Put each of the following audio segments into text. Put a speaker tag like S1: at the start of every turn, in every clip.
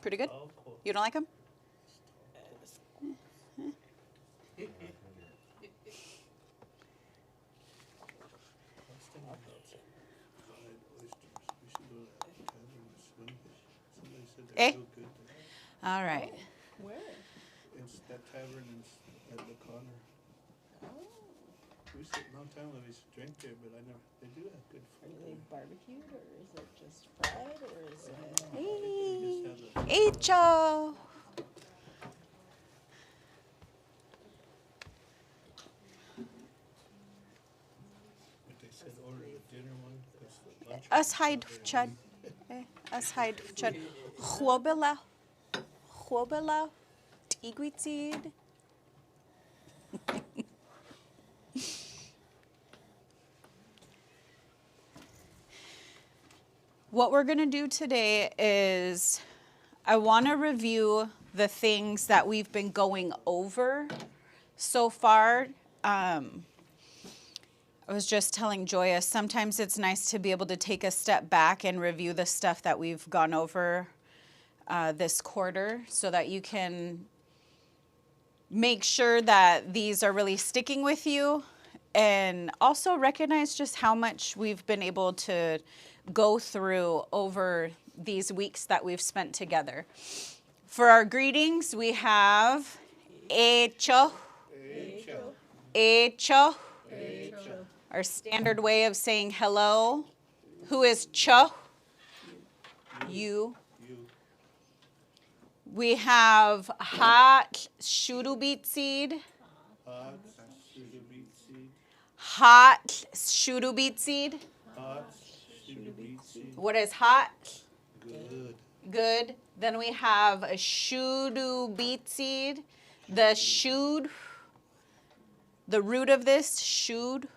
S1: Pretty good? You don't like them? Eh? All right.
S2: Where?
S3: It's that tavern at the corner.
S2: Oh.
S3: We used to, a long time ago, we used to drink there, but I never, they do have good
S2: Are
S3: food
S2: they
S3: there.
S2: barbecued or is it just fried or is it?
S3: I think they just have the,
S1: Hecho.
S3: but they said order the dinner one, because the lunch.
S1: Us hide, Chad. Us hide, Chad. Chwobela. Chwobela. Tigwitsid. What we're going to do today is I want to review the things that we've been going over so far. I was just telling Joya, sometimes it's nice to be able to take a step back and review the stuff that we've gone over this quarter so that you can make sure that these are really sticking with you and also recognize just how much we've been able to go through over these weeks that we've spent together. For our greetings, we have Hecho. Hecho. Our standard way of saying hello. Who is Cho? You. We have hot Lushootseed.
S3: Hot Lushootseed.
S1: Hot Lushootseed.
S3: Hot Lushootseed.
S1: What is hot?
S3: Good.
S1: Good. Then we have a Lushootseed. The shood, the root of this shood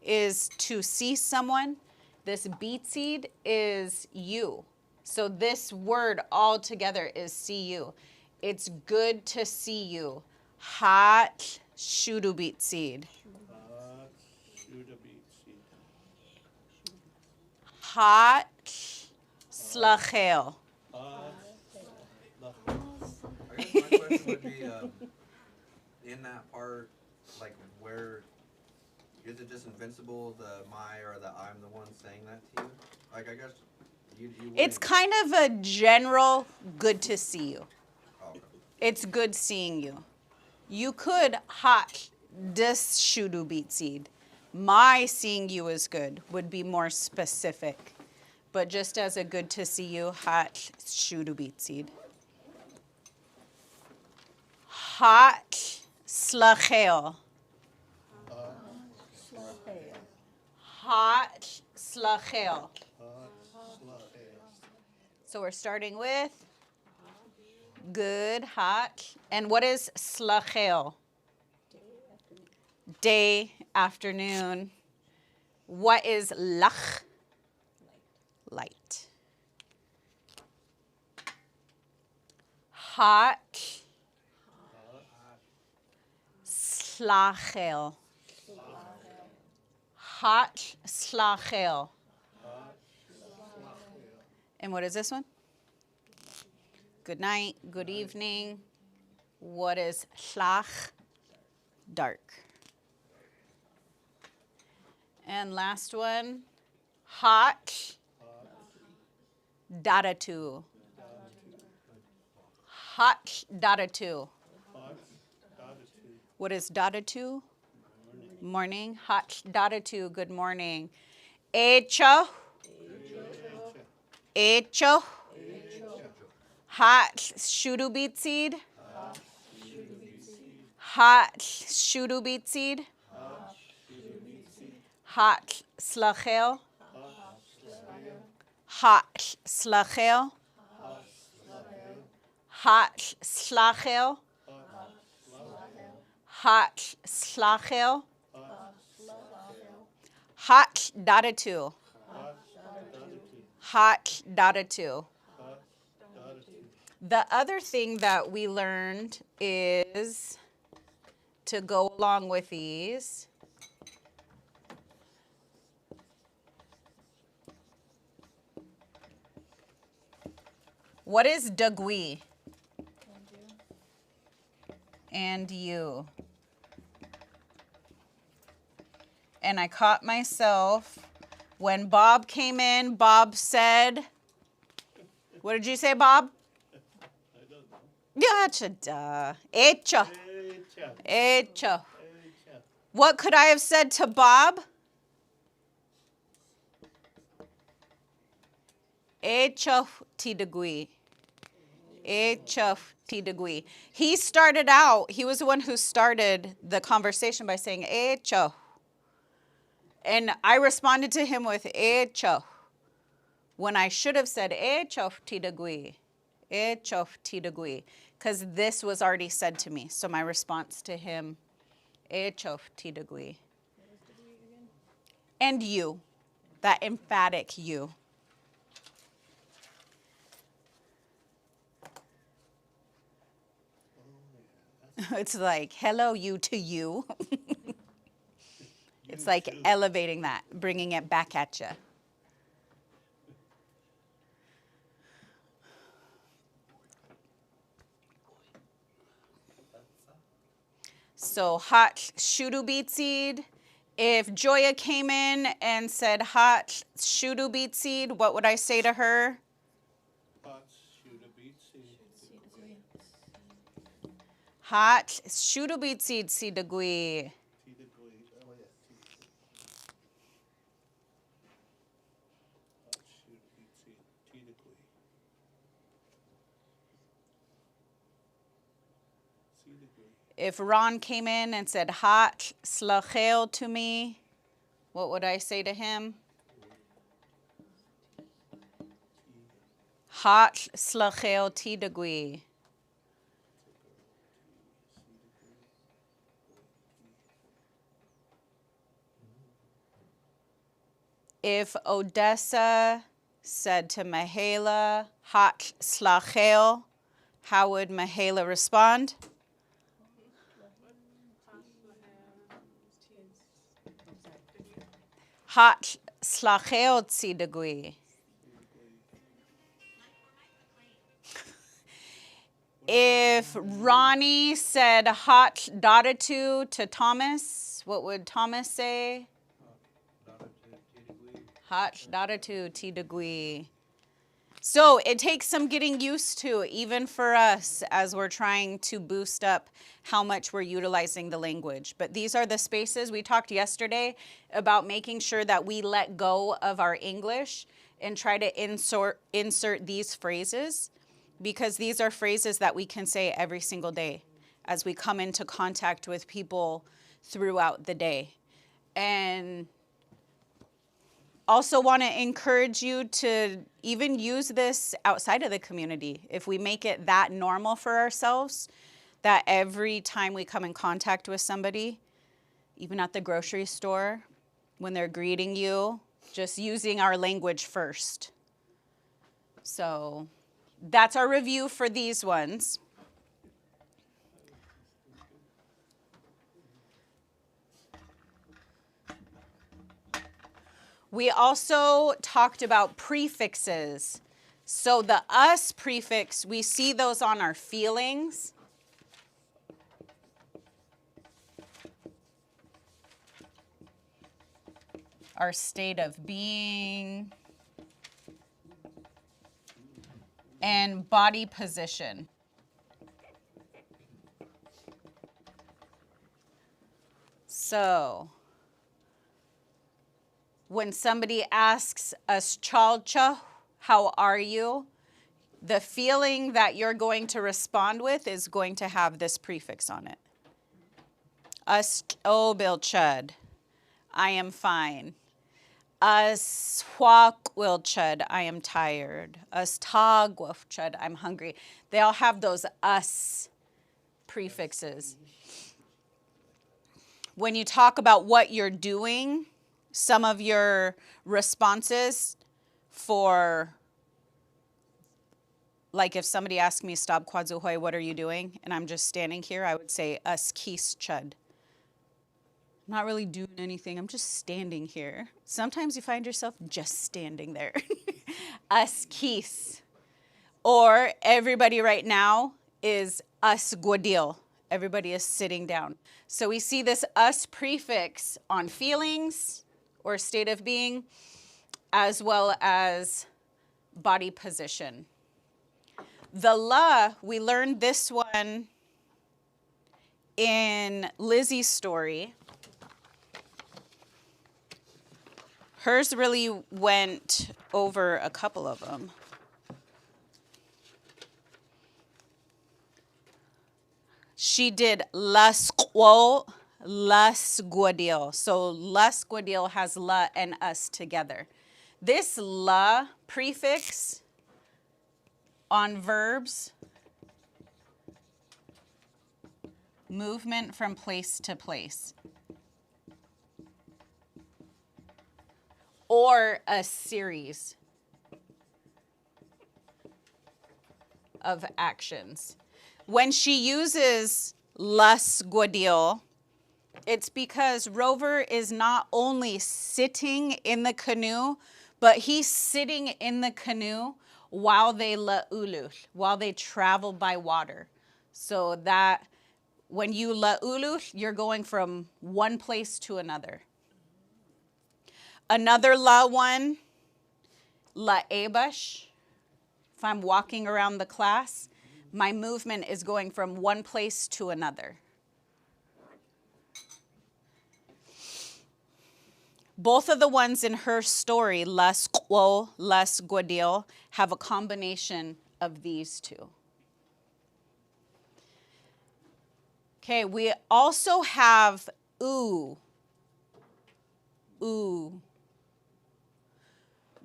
S1: is to see someone. This beet seed is you. So this word all together is see you. It's good to see you. Hot Lushootseed.
S3: Hot Lushootseed.
S1: Hot Slachel.
S3: Hot.
S4: I guess my question would be, in that part, like where, is it just invincible, the my or the I'm the one saying that to you? Like, I guess you
S1: It's
S4: wouldn't-
S1: kind of a general good to see you.
S4: Oh, okay.
S1: It's good seeing you. You could hot this Lushootseed. My seeing you is good would be more specific. But just as a good to see you, hot Lushootseed. Hot Slachel. Hot Slachel. So we're starting with good, hot. And what is Slachel? Day, afternoon. What is Lach? Light. Hot Slachel. Hot Slachel. And what is this one? Good night, good evening. What is Shlach? Dark. And last one, hot Dadatu. Hot Dadatu. What is Dadatu? Morning. Hot Dadatu, good morning. Hecho. Hecho. Hot Lushootseed. Hot Lushootseed. Hot Slachel. Hot Slachel. Hot Slachel. Hot Slachel. Hot Dadatu. Hot Dadatu. The other thing that we learned is to go along with these. What is dagui? And you. And I caught myself when Bob came in. Bob said, what did you say, Bob?
S3: I don't know.
S1: Gotcha, duh. Hecho.
S3: Hecha.
S1: Hecho.
S3: Hecha.
S1: What could I have said to Bob? Hecho tidagui. Hecho tidagui. He started out, he was the one who started the conversation by saying hecho. And I responded to him with hecho, when I should have said hecho tidagui. Hecho tidagui. Because this was already said to me. So my response to him, hecho tidagui. And you, that emphatic you. It's like, hello, you to you. It's like
S3: too.
S1: elevating that, bringing it back at you. So hot shudu beet seed. If Joya came in and said hot shudu beet seed, what would I say to her?
S3: Hot shoot a beet seed.
S1: Hot shudu beet seed sidagui.
S3: Tea de gui. Oh yeah. Hot shoot a beet seed. Tea de gui. Seed de gui.
S1: If Ron came in and said hot slachel to me, what would I say to him? Hot slachel tidagui. If Odessa said to Mahela, hot slachel, how would Mahela respond? Hot slachel tsidagui. If Ronnie said hot dadatu to Thomas, what would Thomas say? Hot dadatu tidagui. So it takes some getting used to, even for us, as we're trying to boost up how much we're utilizing the language. But these are the spaces. We talked yesterday about making sure that we let go of our English and try to insert these phrases, because these are phrases that we can say every single day as we come into contact with people throughout the day. And also want to encourage you to even use this outside of the community. If we make it that normal for ourselves, that every time we come in contact with somebody, even at the grocery store, when they're greeting you, just using our language first. So that's our review for these ones. We also talked about prefixes. So the us prefix, we see those on our feelings. Our state of being. And body position. So when somebody asks us, chalcha, how are you? The feeling that you're going to respond with is going to have this prefix on it. Us obilchud, I am fine. Us hwakwilchud, I am tired. Us tagwafchud, I'm hungry. They all have those us prefixes. When you talk about what you're doing, some of your responses for, like if somebody asked me, Stab Kwadzuhoy, what are you doing? And I'm just standing here, I would say, us kis chud. I'm not really doing anything, I'm just standing here. Sometimes you find yourself just standing there. Us kis. Or everybody right now is us guadil. Everybody is sitting down. So we see this us prefix on feelings or state of being, as well as body position. The la, we learned this one in Lizzie's story. Hers really went over a couple of them. She did las guadil. So las guadil has la and us together. This la prefix on verbs, movement from place to place, or a series of actions. When she uses las guadil, it's because Rover is not only sitting in the canoe, but he's sitting in the canoe while they la'ulu, while they travel by water. So that when you la'ulu, you're going from one place to another. Another la one, la'ebash. If I'm walking around the class, my movement is going from one place to another. Both of the ones in her story, las guadil, have a combination of these two. Okay, we also have oo. Oo.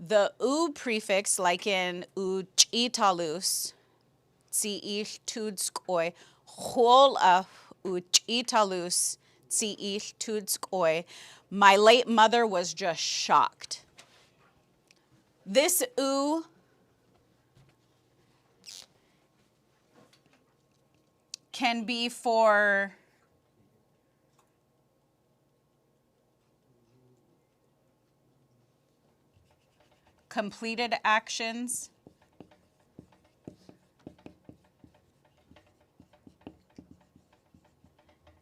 S1: The oo prefix, like in uchitalus, tsi'ich tudskoi, hola uchitalus, tsi'ich tudskoi. My late mother was just shocked. This oo can be for completed actions,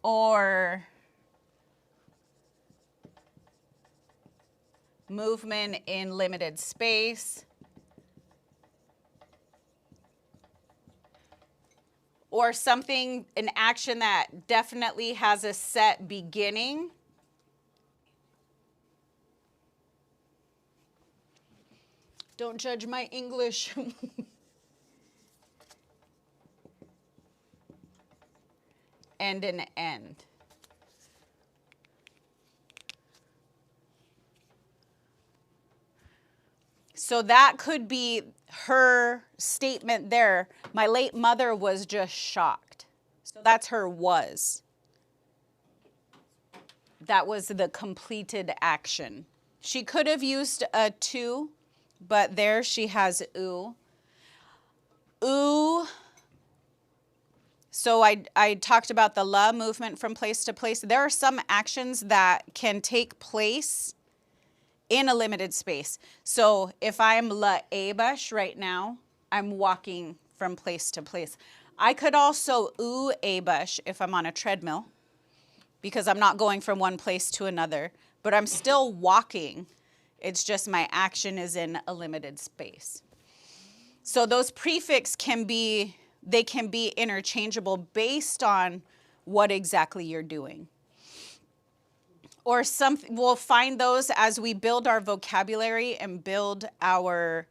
S1: or movement in limited space, or something, an action that definitely has a set beginning Don't judge my English. And an end. So that could be her statement there. My late mother was just shocked. So that's her was. That was the completed action. She could have used a to, but there she has oo. Oo. So I talked about the la movement from place to place. There are some actions that can take place in a limited space. So if I'm la ebash right now, I'm walking from place to place. I could also oo ebash if I'm on a treadmill, because I'm not going from one place to another, but I'm still walking. It's just my action is in a limited space. So those prefix can be interchangeable based on what exactly you're doing. Or we'll find those as we build our vocabulary and build our,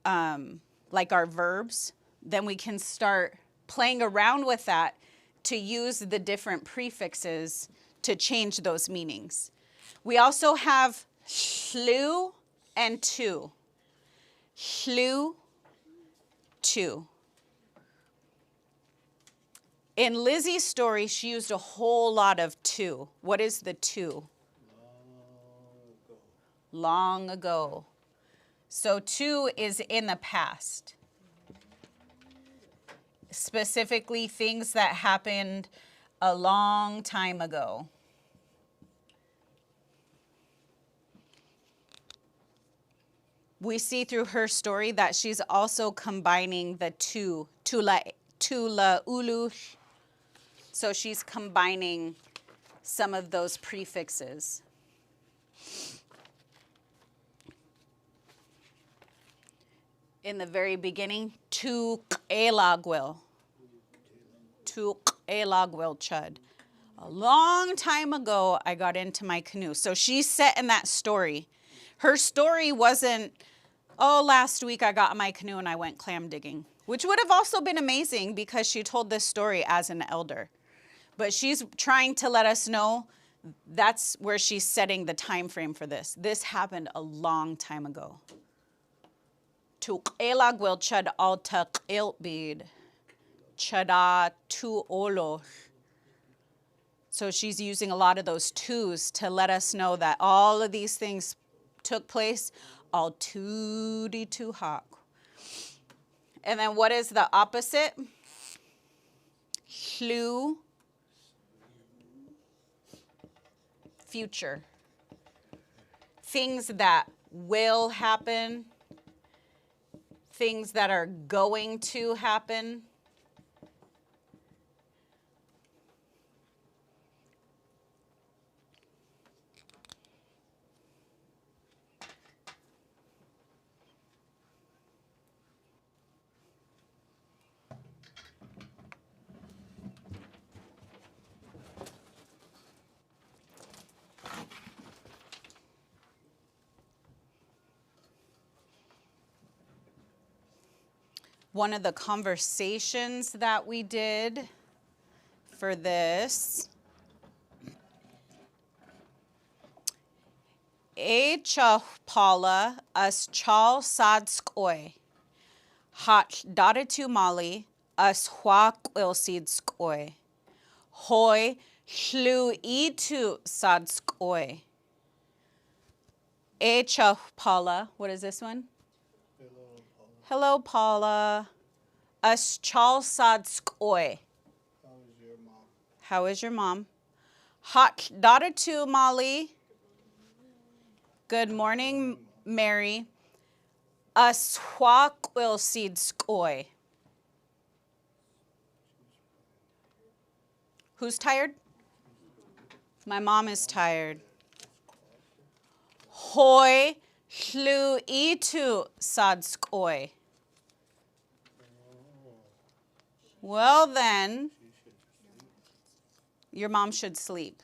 S1: our verbs. Then we can start playing around with that to use the different prefixes to change those meanings. We also have hlu and tu. Hlu, tu. In Lizzie's story, she used a whole lot of to. What is the to? Long ago. So to is in the past. Specifically, things that happened a long time ago. we see through her story that she's also combining the two, tula ulu. So she's combining some of those prefixes. In the very beginning, tu elagwil. Tu elagwil chud. A long time ago, I got into my canoe. So she's set in that story. Her story wasn't, oh, last week I got in my canoe and I went clam digging, which would have also been amazing because she told this story as an elder. But she's trying to let us know that's where she's setting the time frame for this. This happened a long time ago. Tu elagwil chud alta ilbid. Chada tu olo. So she's using a lot of those twos to let us know that all of these things took place all toody too hot. And then what is the opposite? Hlu. Future. Things that will happen. Things that are going to happen. One of the conversations that we did for this. E chapala as chal sadskoi. Hat daritu mali as huaquilsid skoi. Hoi hlu itu sadskoi. E chapala, what is this one? Hello, Paula. As chal sadskoi.
S3: How is your mom?
S1: How is your mom? Hot daritu mali. Good morning, Mary. Aswaquilsid skoi. Who's tired? My mom is tired. Hoi hlu itu sadskoi. Well then, your mom should sleep.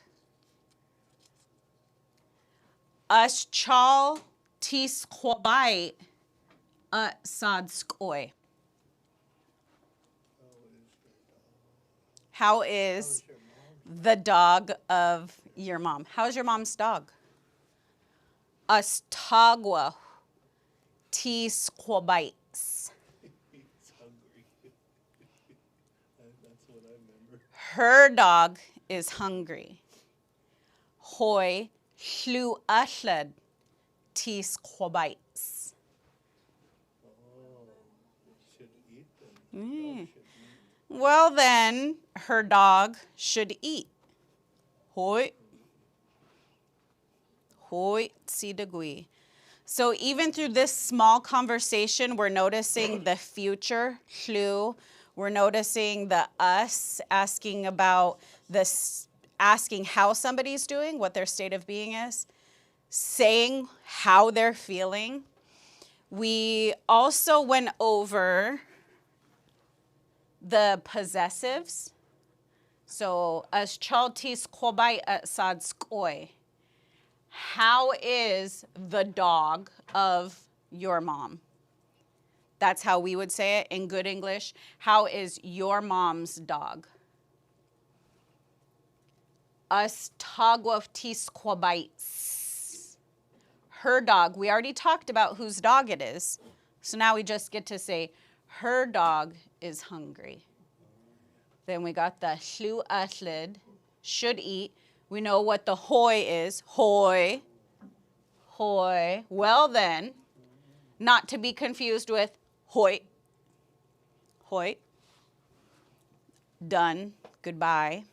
S1: As chal tis chobai sadskoi. How is the dog of your mom? How's your mom's dog? As tagwa tis chobais.
S3: He's hungry. That's what I remember.
S1: Her dog is hungry. Hoi hlu ashled tis chobais.
S3: Oh, should eat them. Dog should eat.
S1: Well then, her dog should eat. Hoi. Hoi tsidagui. So even through this small conversation, we're noticing the future, hlu. We're noticing the us, asking about this, asking how somebody's doing, what their state of being is, saying how they're feeling. We also went over the possessives. So as chaltis kobai sad skoi. How is the dog of your mom? That's how we would say it in good English. How is your mom's dog? As tagwaftis kwabais. Her dog. We already talked about whose dog it is. So now we just get to say, her dog is hungry. Then we got the hlu ashlid, should eat. We know what the hoi is. Hoi. Hoi. Well then, not to be confused with hoi. Hoi. Done. Goodbye.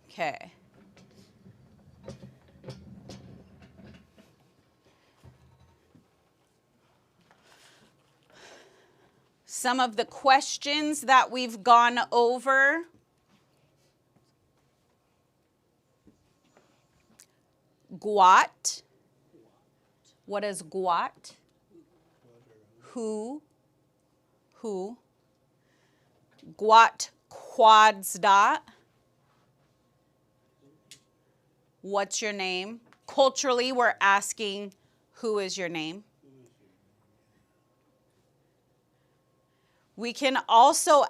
S1: Okay. Some of the questions that we've gone over. Guat. What is guat? Who? Guat quadsda. What's your name? Culturally, we're asking, who is your name? We can also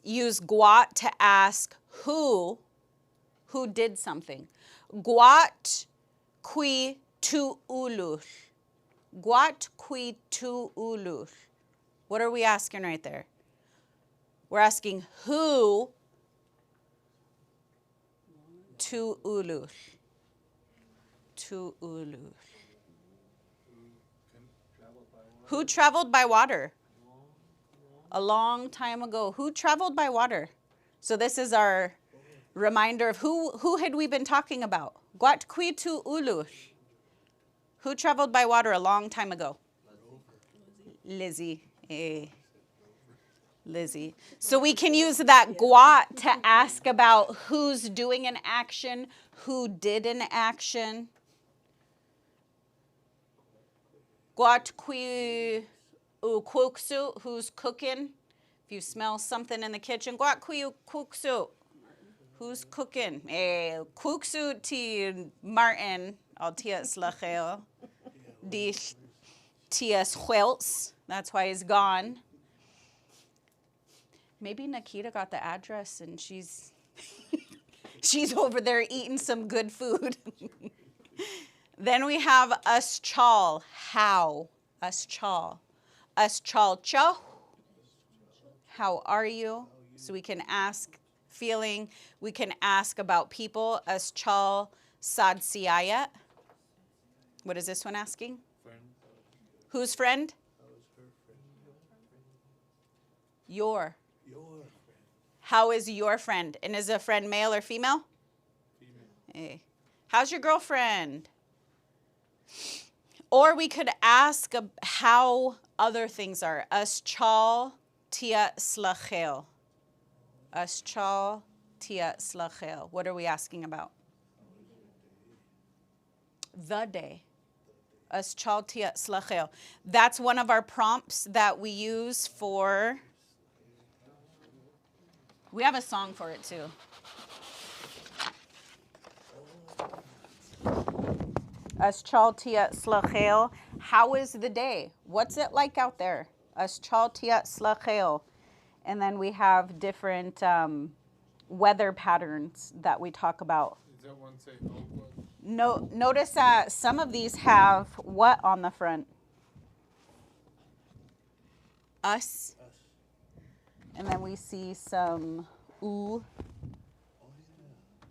S1: use guat to ask who did something. Guat qui tu ulush. Guat qui tu ulush. What are we asking right there? We're asking who tu ulush. Tu ulush. Who traveled by water? A long time ago. Who traveled by water? So this is our reminder of who had we been talking about? Guat qui tu ulush. Who traveled by water a long time ago? Lizzie. Lizzie. So we can use that guat to ask about who's doing an action, who did an action. Guat qui ukuksu, who's cooking? If you smell something in the kitchen, guat qui ukuksu. Who's cooking? Kuksu ti Martin, al tias lachel. Di tias huelts. That's why he's gone. Maybe Nikita got the address and she's over there eating some good food. Then we have us chal. How? Us chal. Us chal cho. How are you? So we can ask feeling. We can ask about people. Us chal sad siayat. What is this one asking?
S3: Friend.
S1: Whose friend?
S3: How is her friend?
S1: Your.
S3: Your friend.
S1: How is your friend? And is a friend male or female?
S3: Female.
S1: How's your girlfriend? Or we could ask how other things are. Us chal tia slachel. Us chal tia slachel. What are we asking about? The day. Us chal tia slachel. That's one of our prompts that we use for. We have a song for it too. Us chal tia slachel. How is the day? What's it like out there? Us chal tia slachel. And then we have different weather patterns that we talk about.
S3: Is that one say Oakwood?
S1: No, notice that some of these have what on the front? Us. And then we see some ooh.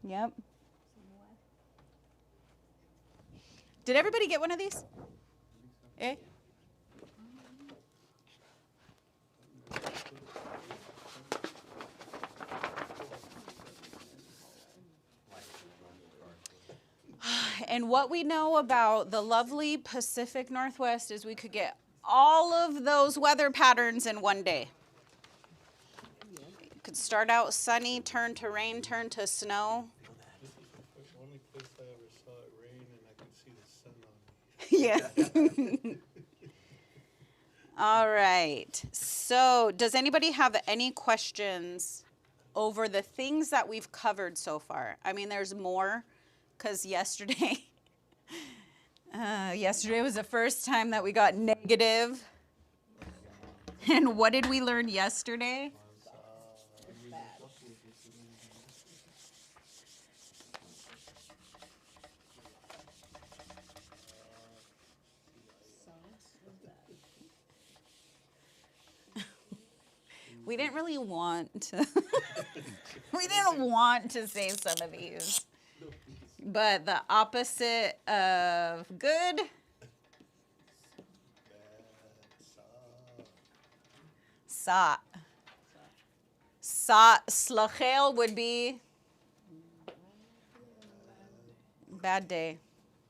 S1: Yep. Did everybody get one of these? Eh? And what we know about the lovely Pacific Northwest is we could get all of those weather patterns in one day. It could start out sunny, turn to rain, turn to snow.
S3: This is the only place I ever saw it rain and I could see the sun on me.
S1: Yeah. All right. So does anybody have any questions over the things that we've covered so far? I mean, there's more because yesterday was the first time that we got negative. And what did we learn yesterday? We didn't really want to. We didn't want to say some of these. But the opposite of good. Sa. Sa slachel would be Bad day.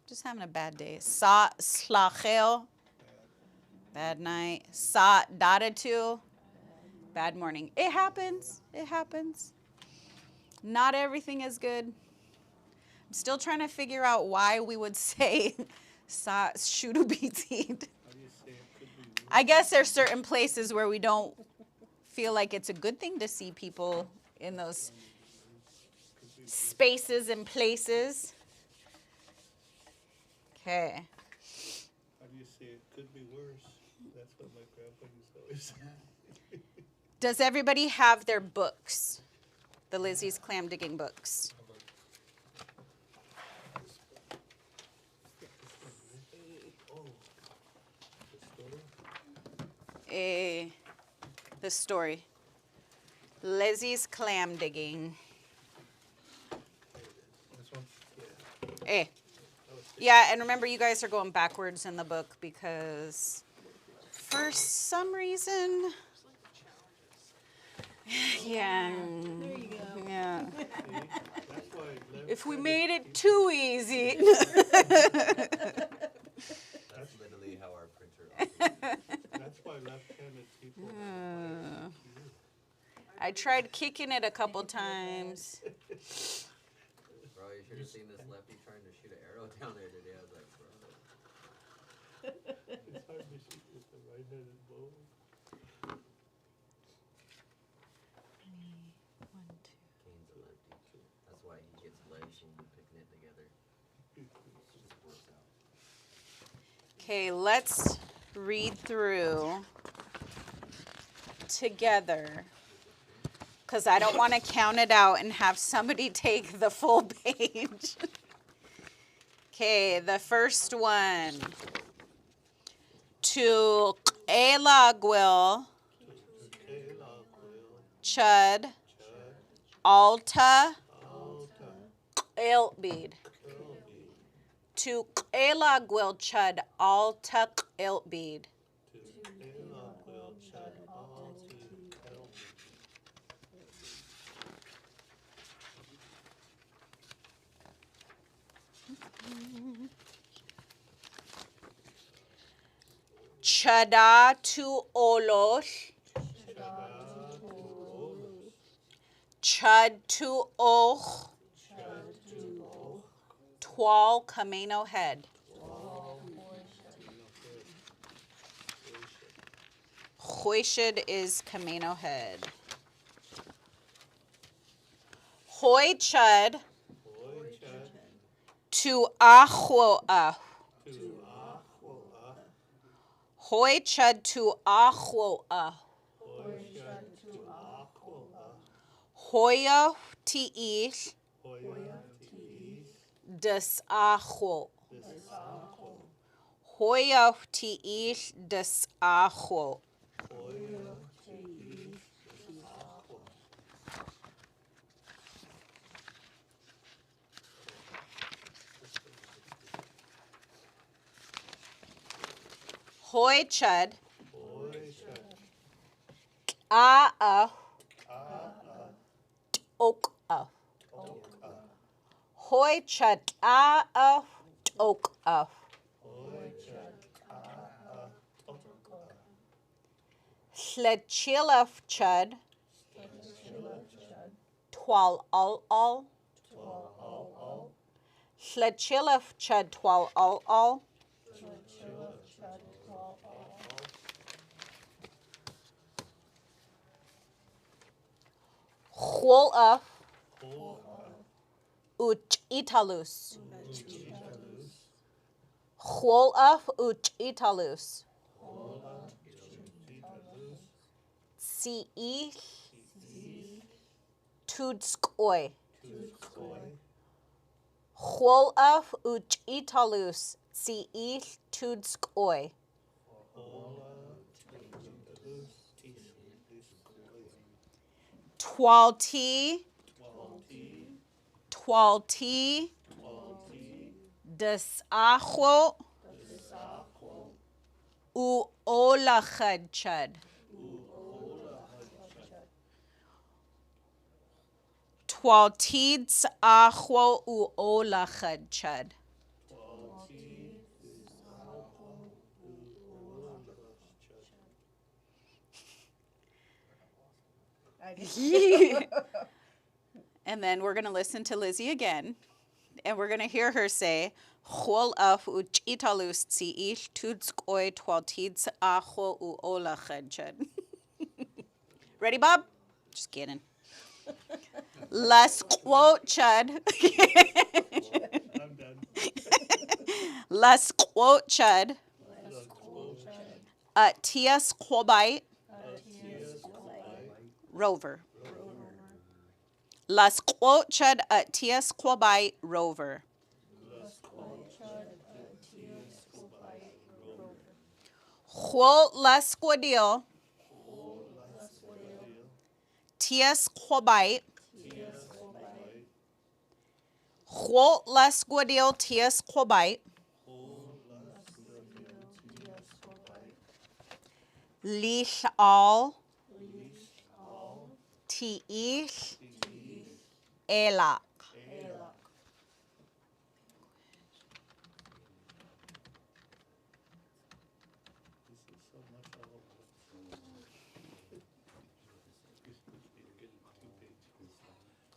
S1: Just having a bad day. Sa slachel. Bad night. Sa dadatu. Bad morning. It happens. It happens. Not everything is good. I'm still trying to figure out why we would say sa shurubitid.
S3: How do you say it could be worse?
S1: I guess there's certain places where we don't feel like it's a good thing to see people in those spaces and places. Okay.
S3: How do you say it could be worse? That's what my grandpa used to always say.
S1: Does everybody have their books? The Lizzie's clam digging books.
S3: Oh, the story?
S1: The story. Lizzie's clam digging.
S3: This one? Yeah.
S1: Eh. Yeah, and remember you guys are going backwards in the book because for some reason. Yeah.
S2: There you go.
S1: Yeah.
S3: See? That's why
S1: If we made it too easy.
S4: That's literally how our printer operates.
S3: That's why left-handed people.
S1: I tried kicking it a couple times.
S4: Bro, you should have seen this lefty trying to shoot an arrow down there today. I was like, bro.
S3: It's hard to shoot with the right-handed bow.
S4: Kane's a lefty. That's why he gets legs when we're picking it together. It just works out.
S1: Okay, let's read through together because I don't want to count it out and have somebody take the full page. Okay, the first one. To Elagwil, Chud, Alta, Iltbeed. To Elagwil, Chud, Alta, Iltbeed. Chada to Olosh. Chud to Och. Twal Camino Head. Hoishid is Camino Head. Hoi Chud to Ahwoah. Hoi Chud to Ahwoah. Hoya Ti'ish. Des Ahwo. Hoya Ti'ish des Ahwo. Hoi Chud. Ok. Hoi Chud. Ok. Slechilaf Chud. Twal al. Slechilaf Chud twal al. Chwolaf uch italus. Chwolaf uch italus. Si tudskoi. Chwolaf uch italus. Si tudskoi. Twalti, desachwo, u olachad chud. Twaltids ahwo uolachad chud. And then we're going to listen to Lizzie again. And we're going to hear her say, Chol af uchitalus tsiil tudskoi twaltids ahwo uolachad chud. Ready, Bob? Just kidding. Las quote chud.
S3: I'm done.
S1: Las quote chud. Tias quobite. Rover. Las quote chud tias quobite rover. Chol las quodil. Tias quobite. Chol las quodil tias quobite. Lich al. Tiil. Elak.
S3: This is so much all over. You're getting 2 pages.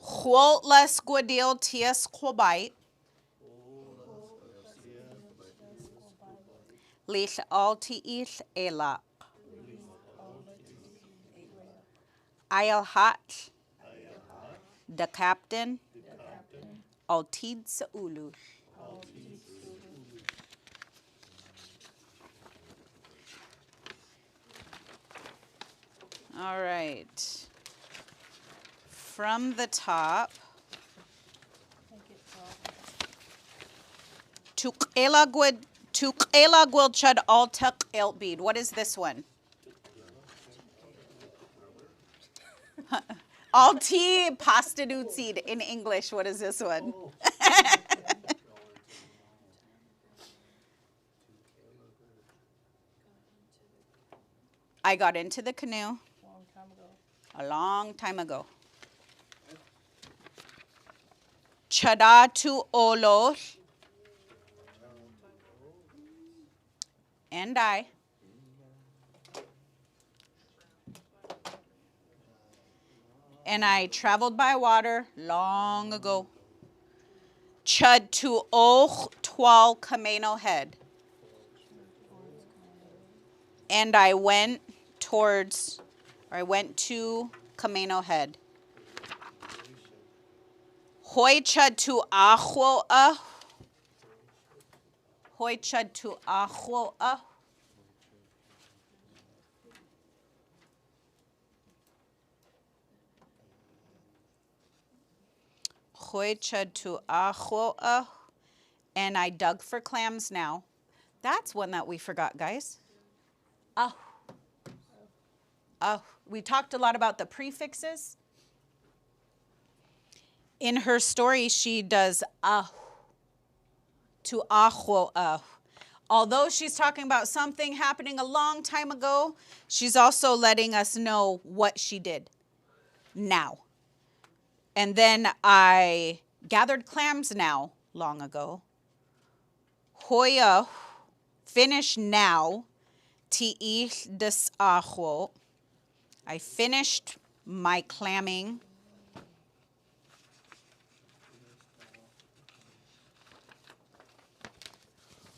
S1: Chol las quodil tias quobite. Lich al tiil elak. Ayel hat. The captain. Altid Saulu. All right. From the top. Tukela gwilchud altuk eltbeed. What is this one? Alti Lushootseed in English. What is this one? I got into the canoe a long time ago. Chadatu Olo and I traveled by water long ago. Chud to Och Twal Camino Head. And I went to Camino Head. Hoi chud to Ahwo Hoi chud to Ahwo Hoi chud to Ahwo and I dug for clams now. That's one that we forgot, guys. Oh. We talked a lot about the prefixes. In her story, she does to ahwo. Although she's talking about something happening a long time ago, she's also letting us know what she did now. And then I gathered clams now, long ago. Hoya, finish now. Ti'ich des ahwo. I finished my clamming.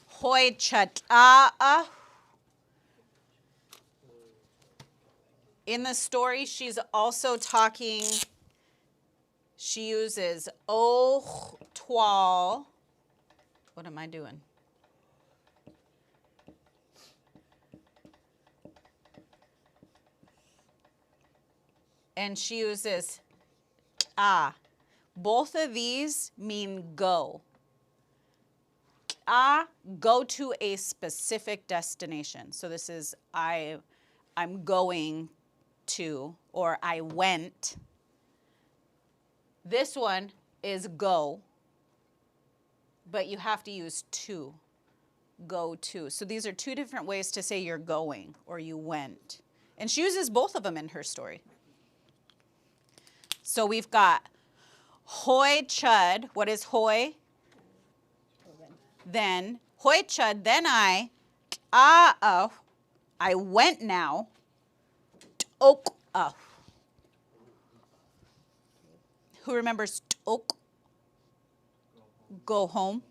S1: Hoi chata'a. In the story, she's also talking, she uses oh twal. What am I doing? And she uses Both of these mean go. Go to a specific destination. So this is I'm going to, or I went. This one is go, but you have to use to. Go to. So these are two different ways to say you're going or you went. And she uses both of them in her story. So we've got Hoi chud. What is hoi? Then. Hoi chud. Then I. I went now. Tok. Who remembers tok? Go home.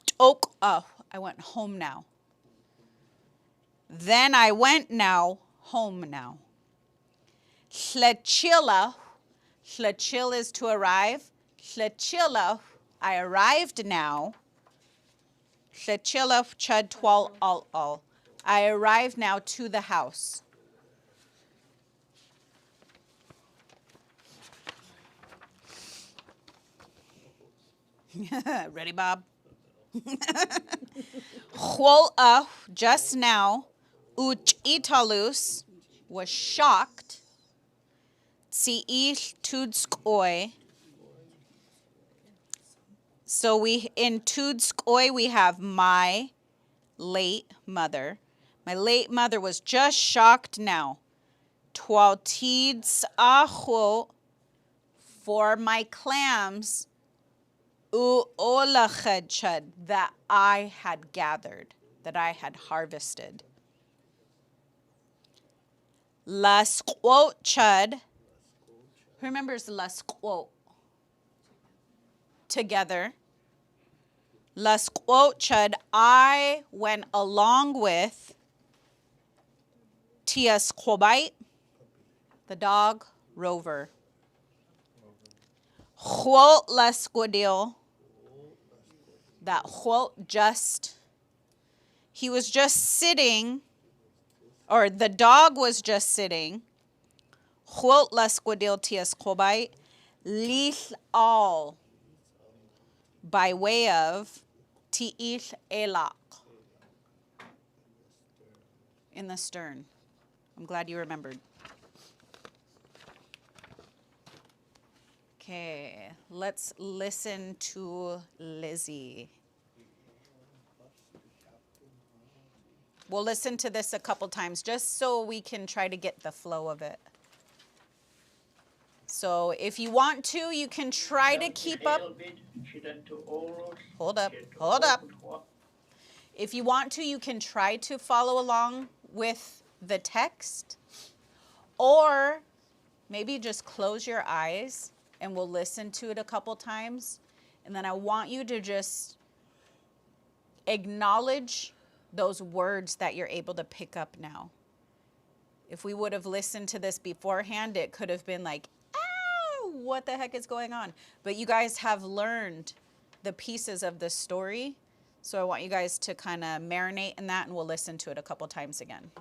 S1: Tok. I went home now. Then I went now. Home now. Tlachila. Tlachil is to arrive. Tlachila. I arrived now. Tlachila chud twal al. I arrived now to the house. Ready, Bob? Chol just now. Uch italus was shocked. Tsi'il tudskoi. So we in tudskoi we have my late mother. My late mother was just shocked now. Twaltids acho for my clams uolachad that I had gathered, that I had harvested. Lasquot chud. Who remembers lasquot? Together. Lasquot chud. I went along with Tias Kobite, the dog, Rover. Chwot lasquodil. That chwot just, he was just sitting, or the dog was just sitting. Chwot lasquodil Tias Kobite. Lich all. By way of Ti'il elak. In the stern. I'm glad you remembered. Okay, let's listen to Lizzie. We'll listen to this a couple times just so we can try to get the flow of it. So if you want to, you can try to keep up. Hold up. If you want to, you can try to follow along with the text. Or maybe just close your eyes and we'll listen to it a couple times. And then I want you to just acknowledge those words that you're able to pick up now. If we would have listened to this beforehand, it could have been like, what the heck is going on? But you guys have learned the pieces of the story. So I want you guys to kind of marinate in that and we'll listen to it a couple times again.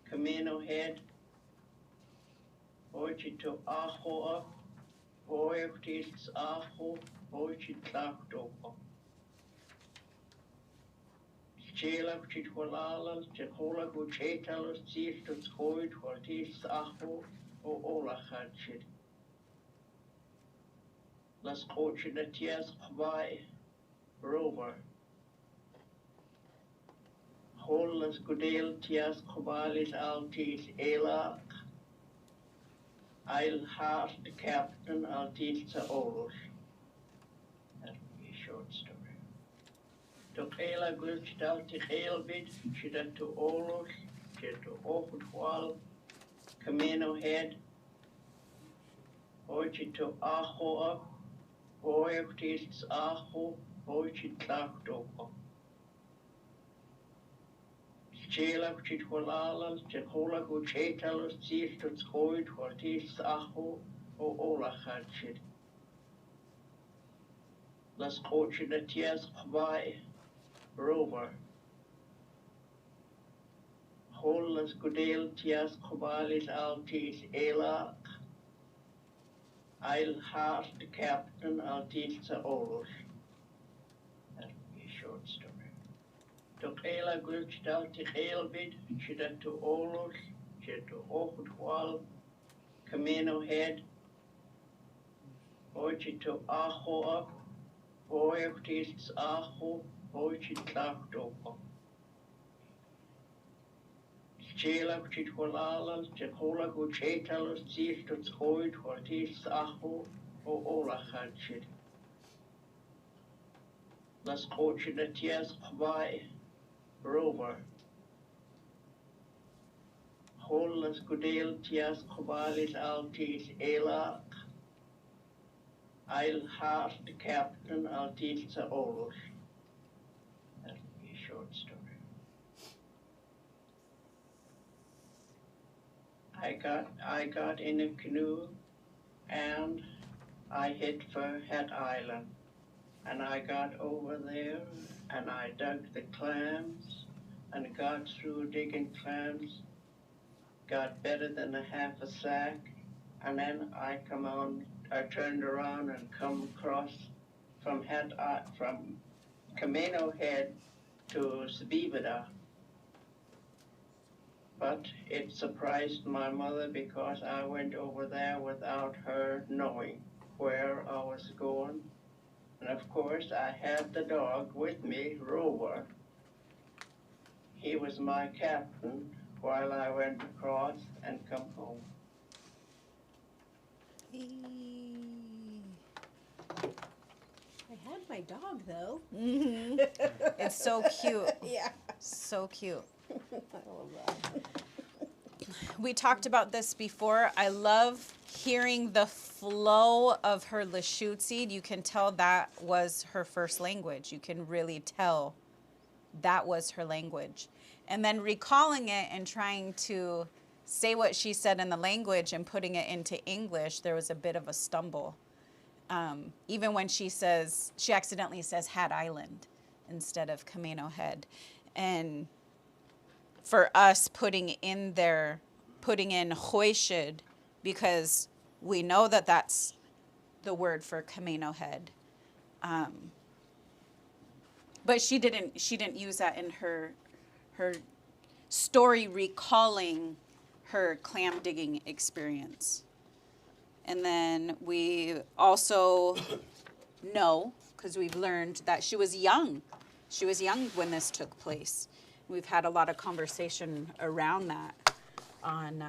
S5: Camino head, Oichito Ahoa, Oichtis Aho, Oichitlacto. Chela Chitwalala, Chehola Guchetalos, Tis Hoid, Waltis Aho, O Ola Hatchit. Las Coachinatias Hawaii, Rover. Holas Gudel Tias Cobalis Altis Ela. I'll have the captain Altis Olos. That would be a short story. Tokela Gluchtal Tichelbit, Shida to Olos, Cheto Okutwal, Camino head, Oichito Ahoa, Oichtis Aho, Oichitlacto. Chela Chitwalala, Chehola Guchetalos, Tistus Hoid, Waltis Aho, O Ola Hatchit. Las Coachinatias Hawaii, Rover. Holas Gudel Tias Cobalis Altis Ela. I'll have the captain Altis Olos. That would be a short story. Tokela Gluchtal Tichelbit, Shida to Olos, Cheto Okutwal, Camino head, Oichito Ahoa, Oichtis Aho, hoichit klacht opa. Tjelak chit holalas, tjekolak u chetalas, tiestut hoit, hortis aho, o olachat chit. Las coachin a tias kwai, rover. Holas gudel tias kwalis altis elak. I'll have the captain altis sa olos. That'll be a short story. I got in a canoe and I hit for Hat Island. And I got over there and I dug the clams and got through digging clams, got better than a half a sack, and then I turned around and come across from Camino Head to Sabibada. But it surprised my mother because I went over there without her knowing where I was going. And of course, I had the dog with me, Rover. He was my captain while I went across and come home.
S2: I had my dog though.
S1: Mm-hmm. It's so cute.
S2: Yeah.
S1: So cute.
S2: I love that.
S1: We talked about this before. I love hearing the flow of her Lushootseed. You can tell that was her first language. You can really tell that was her language. And then recalling it and trying to say what she said in the language and putting it into English, there was a bit of a stumble. Even when she accidentally says Hat Island instead of Camino Head. And for us putting in Lushootseed, because we know that that's the word for Camino Head. But she didn't use that in her story recalling her clam digging experience. And then we also know, because we've learned, that she was young. She was young when this took place. We've had a lot of conversation around that on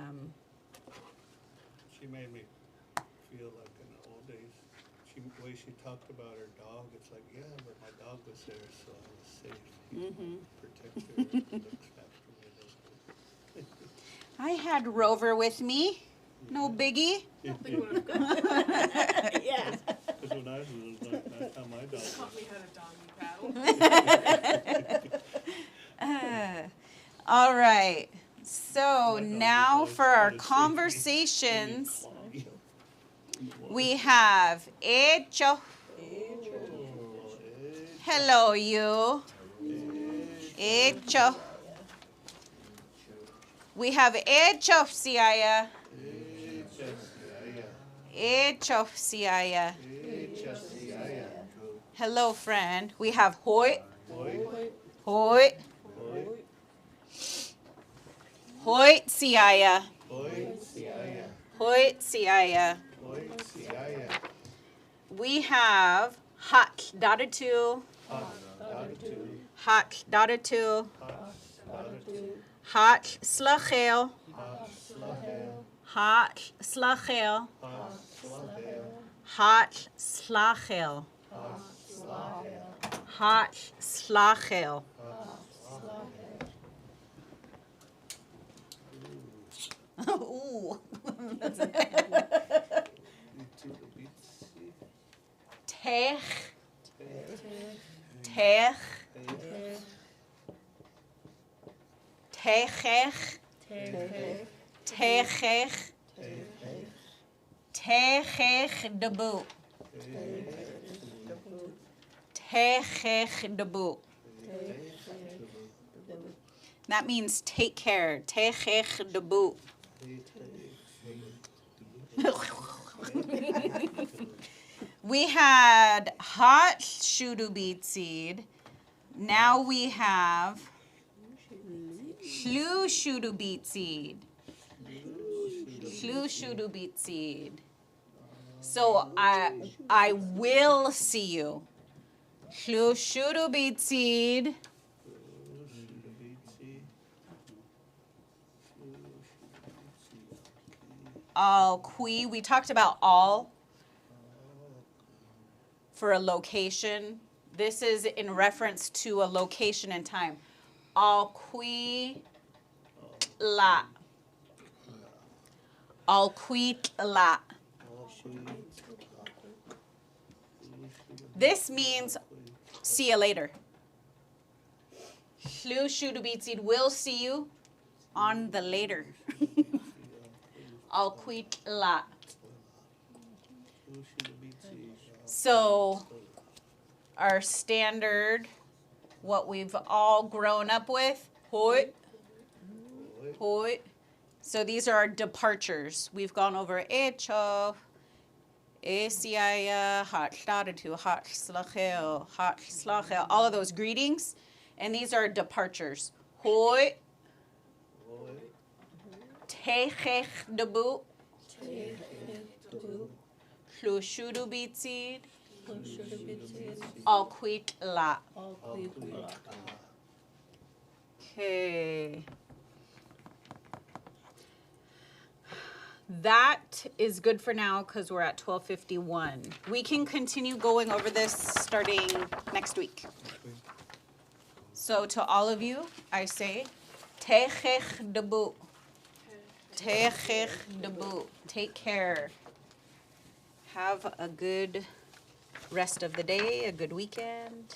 S3: She made me feel like in the old days, the way she talked about her dog, it's like, yeah, but my dog was there, so I was safe. He protect her, looks after me a little bit.
S1: I had Rover with me. No biggie.
S2: Yeah.
S3: Because when I was little, that's how my dog was.
S6: Taught me how to doggy paddle.
S1: All right. So
S3: My dog
S1: now
S3: was
S1: for our
S3: always trying to save me.
S1: conversations,
S3: Give me a claw.
S1: we have Echo. Hello, you. Echo. We have Echo Siaya. Echo Siaya. Hello, friend. We have Hoyt. Hoyt. Hoyt Siaya. Hoyt Siaya. We have Hak Dadatu. Hak Dadatu. Hak Slachel. Hak Slachel. Hak Slachel. Hak Slachel. Ooh. Tech. Tech. Techech. Techech. Techech de boot. Techech de boot. That means take care. Techech de boot. We had hot Lushootseed. Now we have Lushootseed. Lushootseed. So I will see you. Lushootseed. All qui. We talked about all for a location. This is in reference to a location and time. All qui la. All qui la. This means see you later. Lushootseed will see you on the later. Al quick la. So our standard, what we've all grown up with, hoi, hoi. So these are our departures. We've gone over echo, esiaya, hat staratu, hat slacheo, all of those greetings. And these are departures. Hoi, techech debu, Lushootseed, al quick la. Okay. That is good for now because we're at 12:51. We can continue going over this starting next week. So to all of you, I say, techech debu. Techech debu. Take care. Have a good rest of the day, a good weekend.